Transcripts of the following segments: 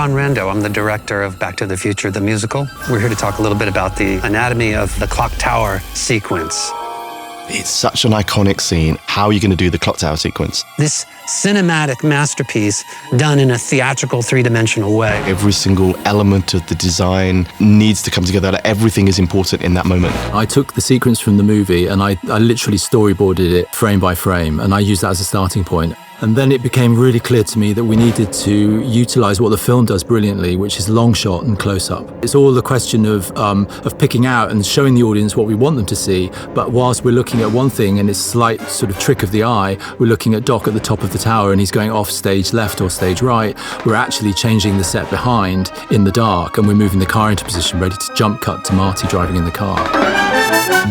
John Rando. I'm the director of Back to the Future, the musical. We're here to talk a little bit about the anatomy of the Clocktower sequence. It's such an iconic scene. How are you going to do the Clocktower sequence? This cinematic masterpiece done in a theatrical, three-dimensional way. Every single element of the design needs to come together. Everything is important in that moment. I took the sequence from the movie and I literally storyboarded it frame by frame, and I used that as a starting point. And then it became really clear to me that we needed to utilize what the film does brilliantly, which is long shot and close up. It's all the question of picking out and showing the audience what we want them to see. But whilst we're looking at one thing and it's a slight sort of trick of the eye, we're looking at Doc at the top of the tower and he's going off stage left or stage right. We're actually changing the set behind in the dark, and we're moving the car into position ready to jump cut to Marty driving in the car.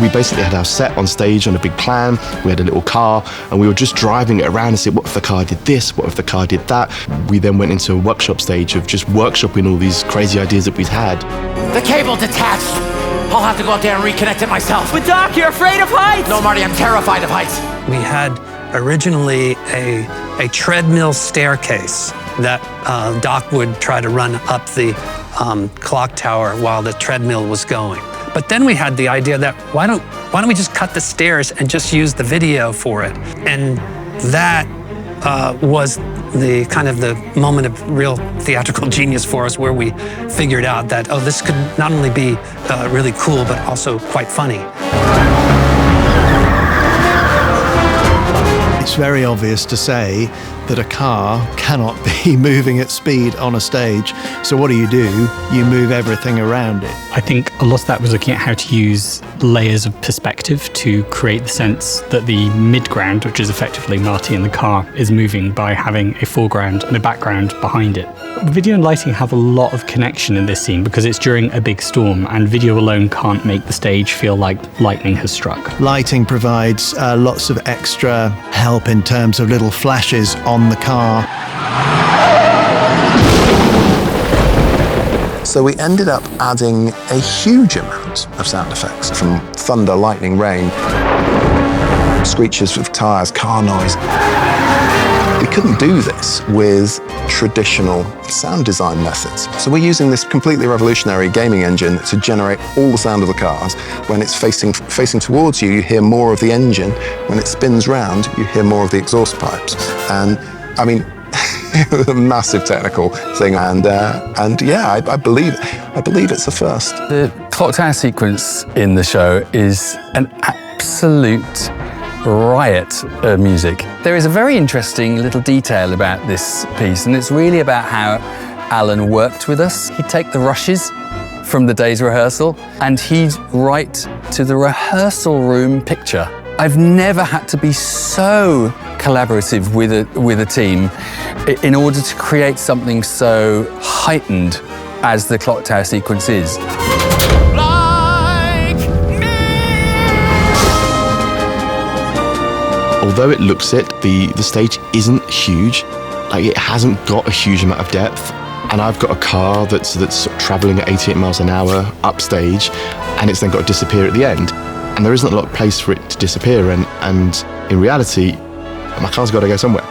We basically had our set on stage on a big plan. We had a little car and we were just driving it around and said, what if the car did this? What if the car did that? We then went into a workshop stage of just workshopping all these crazy ideas that we'd had. The cable detached. I'll have to go out there and reconnect it myself. But Doc, you're afraid of heights! No, Marty, I'm terrified of heights. We had originally a treadmill staircase that Doc would try to run up the clock tower while the treadmill was going. But then we had the idea that why don't we just cut the stairs and just use the video for it? And that was the kind of the moment of real theatrical genius for us, where we figured out that, oh, this could not only be really cool, but also quite funny. It's very obvious to say that a car cannot be moving at speed on a stage. So what do? You move everything around it. I think a lot of that was looking at how to use layers of perspective to create the sense that the midground, which is effectively Marty in the car, is moving by having a foreground and a background behind it. Video and lighting have a lot of connection in this scene because it's during a big storm, and video alone can't make the stage feel like lightning has struck. Lighting provides lots of extra help in terms of little flashes on the car. So we ended up adding a huge amount of sound effects, from thunder, lightning, rain, screeches of tires, car noise. We couldn't do this with traditional sound design methods. So we're using this completely revolutionary gaming engine to generate all the sound of the cars. When it's facing towards you, you hear more of the engine. When it spins round, you hear more of the exhaust pipes. And I mean, a massive technical thing, and yeah, I believe it's a first. The Clocktower sequence in the show is an absolute riot of music. There is a very interesting little detail about this piece, and it's really about how Alan worked with us. He'd take the rushes from the day's rehearsal and he'd write to the rehearsal room picture. I've never had to be so collaborative with a team in order to create something so heightened as the Clocktower sequence is. Although it looks it, the stage isn't huge. Like, it hasn't got a huge amount of depth. And I've got a car that's traveling at 88 miles an hour upstage, and it's then got to disappear at the end. And there isn't a lot of place for it to disappear, and in reality, my car's got to go somewhere.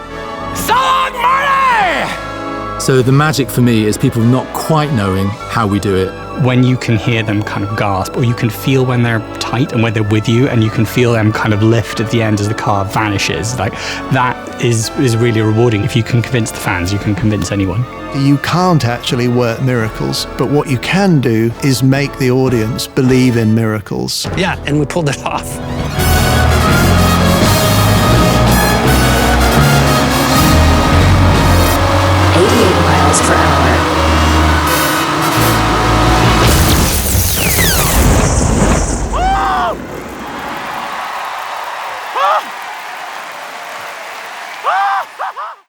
So long, Marty! So the magic for me is people not quite knowing how we do it. When you can hear them kind of gasp, or you can feel when they're tight and when they're with you, and you can feel them kind of lift at the end as the car vanishes, like that is really rewarding. If you can convince the fans, you can convince anyone. You can't actually work miracles, but what you can do is make the audience believe in miracles. Yeah, and we pulled it off. 88 miles per hour.